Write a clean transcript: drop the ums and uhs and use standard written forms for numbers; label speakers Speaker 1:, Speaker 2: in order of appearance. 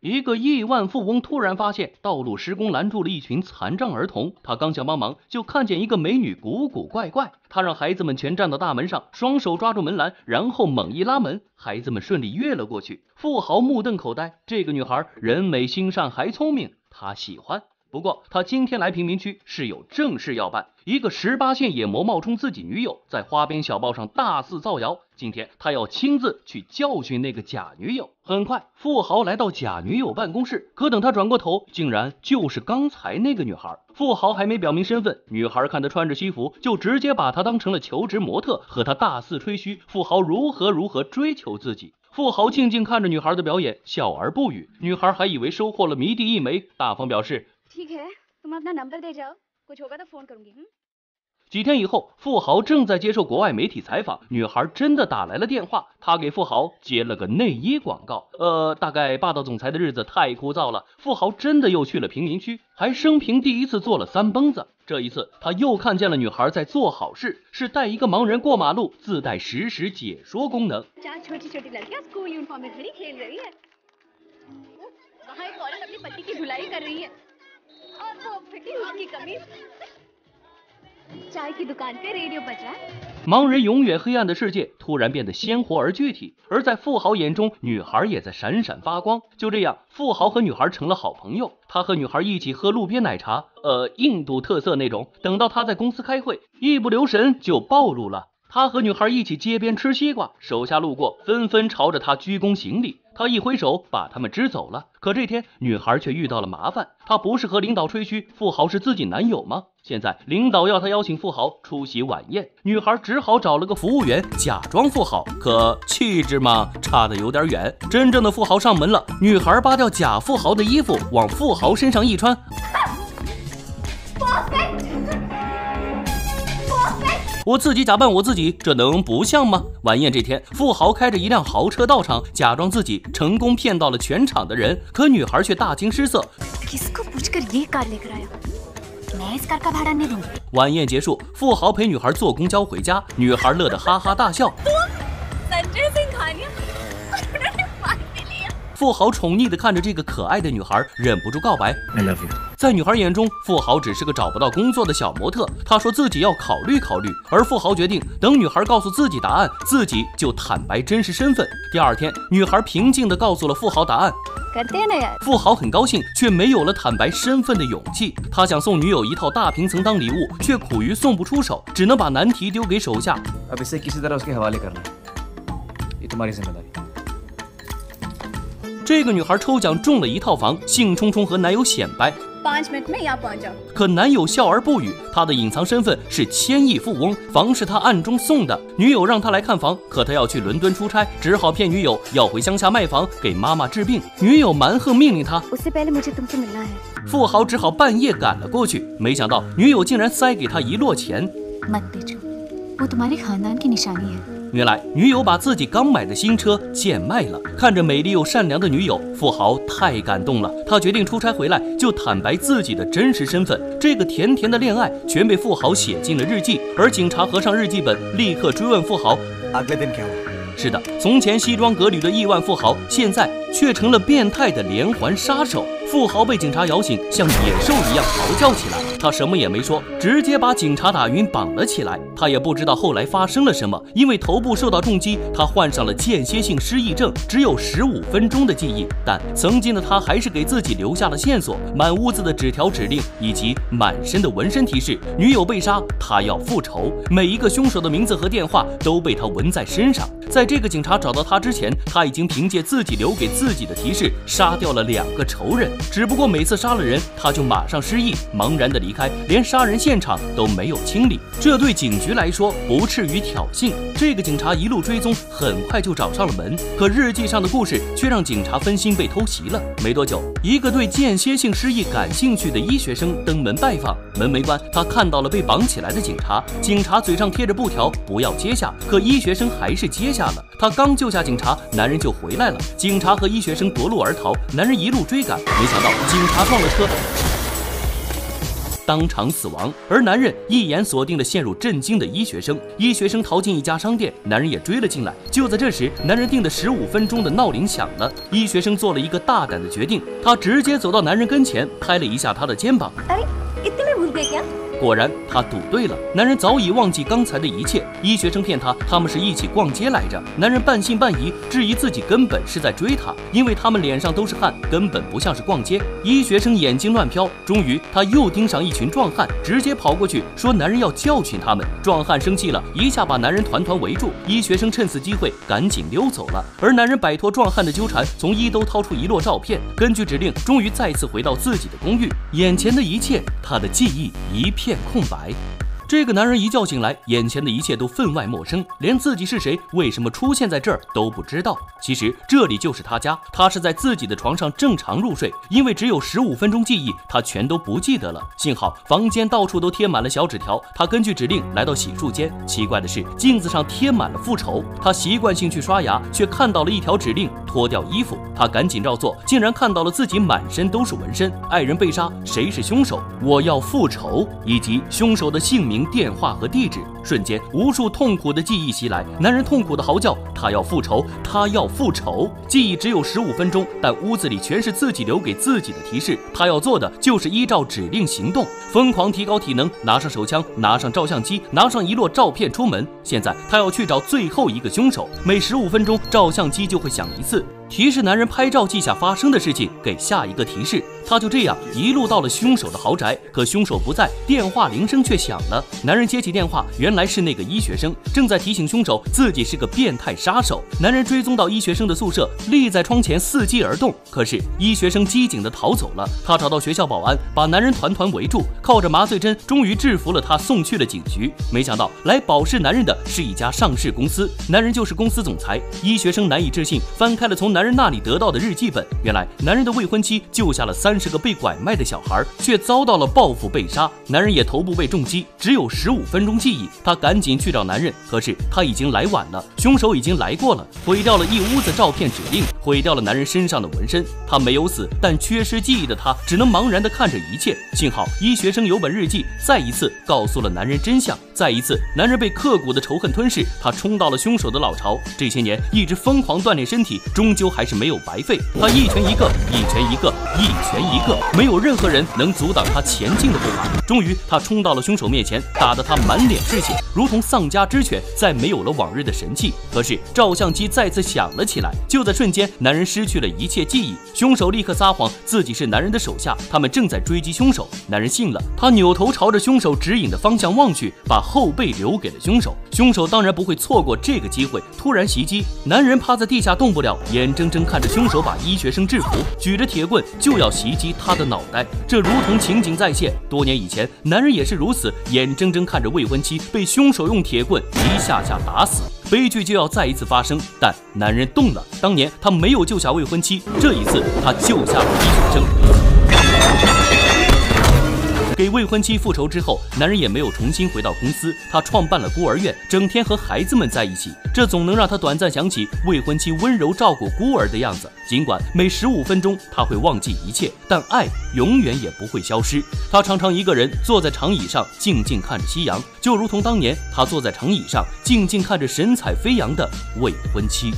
Speaker 1: 一个亿万富翁突然发现道路施工拦住了一群残障儿童，他刚想帮忙，就看见一个美女古古怪怪。他让孩子们全站到大门上，双手抓住门栏，然后猛一拉门，孩子们顺利越了过去。富豪目瞪口呆，这个女孩人美心善还聪明，他喜欢。不过他今天来贫民区是有正事要办，一个18线野模冒充自己女友，在花边小报上大肆造谣。今天他要亲自去教训那个假女友。很快，富豪来到假女友办公室，可等他转过头，竟然就是刚才那个女孩。富豪还没表明身份，女孩看他穿着西服，就直接把他当成了求职模特，和他大肆吹嘘富豪如何追求自己。富豪静静看着女孩的表演，笑而不语。女孩还以为收获了迷弟一枚，大方表示
Speaker 2: ठीक है, तुम अपना नंबर दे जाओ, कुछ होगा तो फोन करूंगी।
Speaker 1: 几天以后，富豪正在接受国外媒体采访，女孩真的打来了电话，他给富豪接了个内衣广告。大概霸道总裁的日子太枯燥了，富豪真的又去了贫民区，还生平第一次做了3蹦子。这一次，他又看见了女孩在做好事，是带一个盲人过马路，自带实时解说功能。盲人永远黑暗的世界突然变得鲜活而具体，而在富豪眼中，女孩也在闪闪发光。就这样，富豪和女孩成了好朋友。他和女孩一起喝路边奶茶，印度特色那种。等到他在公司开会，一不留神就暴露了。他和女孩一起街边吃西瓜，手下路过纷纷朝着他鞠躬行礼，他一挥手把他们支走了。可这天女孩却遇到了麻烦，她不是和领导吹嘘富豪是自己男友吗？现在领导要她邀请富豪出席晚宴，女孩只好找了个服务员假装富豪，可气质嘛差得有点远。真正的富豪上门了，女孩扒掉假富豪的衣服往富豪身上一穿，我自己假扮我自己，这能不像吗？晚宴这天，富豪开着一辆豪车到场，假装自己成功骗到了全场的人，可女孩却大惊失色。晚宴结束，富豪陪女孩坐公交回家，女孩乐得哈哈大笑。富豪宠溺地看着这个可爱的女孩，忍不住告白 I love you。 在女孩眼中，富豪只是个找不到工作的小模特，她说自己要考虑考虑，而富豪决定等女孩告诉自己答案，自己就坦白真实身份。第二天，女孩平静地告诉了富豪答案，富豪很高兴，却没有了坦白身份的勇气。他想送女友一套大平层当礼物，却苦于送不出手，只能把难题丢给手下。这个女孩抽奖中了1套房，兴冲冲和男友显摆，5 मिनट में यहाँ पहुँच जाओ。可男友笑而不语，他的隐藏身份是1000亿富翁，房是他暗中送的。女友让他来看房，可他要去伦敦出差，只好骗女友要回乡下卖房给妈妈治病。女友蛮横命令他，富豪只好半夜赶了过去，没想到女友竟然塞给他1摞钱。原来女友把自己刚买的新车贱卖了。看着美丽又善良的女友，富豪太感动了，他决定出差回来就坦白自己的真实身份。这个甜甜的恋爱全被富豪写进了日记，而警察合上日记本，立刻追问富豪。是的，从前西装革履的亿万富豪，现在却成了变态的连环杀手。富豪被警察摇醒，像野兽一样嚎叫起来。他什么也没说，直接把警察打晕，绑了起来。他也不知道后来发生了什么，因为头部受到重击，他患上了间歇性失忆症，只有15分钟的记忆。但曾经的他还是给自己留下了线索，满屋子的纸条指令以及满身的纹身提示。女友被杀，他要复仇，每一个凶手的名字和电话都被他纹在身上。在这个警察找到他之前，他已经凭借自己留给自己的提示杀掉了2个仇人。只不过每次杀了人，他就马上失忆，茫然的离开，连杀人现场都没有清理。这对警局来说不至于挑衅。这个警察一路追踪，很快就找上了门。可日记上的故事却让警察分心被偷袭了。没多久，一个对间歇性失忆感兴趣的医学生登门拜访，门没关，他看到了被绑起来的警察。警察嘴上贴着布条，不要接下，可医学生还是接下了。他刚救下警察，男人就回来了。警察和医学生夺路而逃，男人一路追赶，没想到警察撞了车，当场死亡。而男人一眼锁定了陷入震惊的医学生，医学生逃进一家商店，男人也追了进来。就在这时，男人定的15分钟的闹铃响了，医学生做了一个大胆的决定，他直接走到男人跟前，拍了一下他的肩膀。果然，他赌对了。男人早已忘记刚才的一切。医学生骗他们是一起逛街来着。男人半信半疑，质疑自己根本是在追他，因为他们脸上都是汗，根本不像是逛街。医学生眼睛乱飘，终于他又盯上一群壮汉，直接跑过去说男人要教训他们。壮汉生气了，一下把男人团团围住。医学生趁此机会赶紧溜走了。而男人摆脱壮汉的纠缠，从衣兜掏出一摞照片，根据指令，终于再次回到自己的公寓。眼前的一切，他的记忆一片空白。这个男人一觉醒来，眼前的一切都分外陌生，连自己是谁，为什么出现在这儿都不知道。其实这里就是他家，他是在自己的床上正常入睡，因为只有15分钟记忆，他全都不记得了。幸好房间到处都贴满了小纸条，他根据指令来到洗漱间。奇怪的是，镜子上贴满了复仇。他习惯性去刷牙，却看到了一条指令：脱掉衣服。他赶紧照做，竟然看到了自己满身都是纹身，爱人被杀，谁是凶手？我要复仇，以及凶手的姓名、电话和地址。瞬间，无数痛苦的记忆袭来，男人痛苦的嚎叫：他要复仇，他要复仇。记忆只有15分钟，但屋子里全是自己留给自己的提示。他要做的就是依照指令行动，疯狂提高体能，拿上手枪，拿上照相机，拿上一摞照片出门。现在他要去找最后一个凶手，每15分钟照相机就会响一次，提示男人拍照记下发生的事情，给下一个提示。他就这样一路到了凶手的豪宅，可凶手不在，电话铃声却响了。男人接起电话，原来是那个医学生，正在提醒凶手自己是个变态杀手。男人追踪到医学生的宿舍，立在窗前伺机而动，可是医学生机警地逃走了。他找到学校保安，把男人团团围住，靠着麻醉针终于制服了他，送去了警局。没想到来保释男人的是一家上市公司，男人就是公司总裁。医学生难以置信，翻开了从男人那里得到的日记本，原来男人的未婚妻救下了30个被拐卖的小孩，却遭到了报复被杀。男人也头部被重击，只有15分钟记忆。他赶紧去找男人，可是他已经来晚了，凶手已经来过了，毁掉了一屋子照片指令，毁掉了男人身上的纹身。他没有死，但缺失记忆的他只能茫然地看着一切。幸好医学生有本日记，再一次告诉了男人真相。再一次，男人被刻骨的仇恨吞噬，他冲到了凶手的老巢。这些年一直疯狂锻炼身体，终究还是没有白费。他一拳一个，一拳一个，一拳一个，没有任何人能阻挡他前进的步伐。终于，他冲到了凶手面前，打得他满脸是血，如同丧家之犬，再没有了往日的神气。可是照相机再次响了起来，就在瞬间，男人失去了一切记忆。凶手立刻撒谎自己是男人的手下，他们正在追击凶手。男人信了，他扭头朝着凶手指引的方向望去，把后背留给了凶手。凶手当然不会错过这个机会，突然袭击。男人趴在地下动不了，眼睁睁看着凶手把医学生制服，举着铁棍就要袭击他的脑袋。这如同情景再现，多年以前，男人也是如此，眼睁睁看着未婚妻被凶手用铁棍一下下打死。悲剧就要再一次发生，但男人动了。当年他没有救下未婚妻，这一次他救下了医学生。给未婚妻复仇之后，男人也没有重新回到公司，他创办了孤儿院，整天和孩子们在一起，这总能让他短暂想起未婚妻温柔照顾孤儿的样子。尽管每15分钟他会忘记一切，但爱永远也不会消失。他常常一个人坐在长椅上，静静看着夕阳，就如同当年他坐在长椅上，静静看着神采飞扬的未婚妻。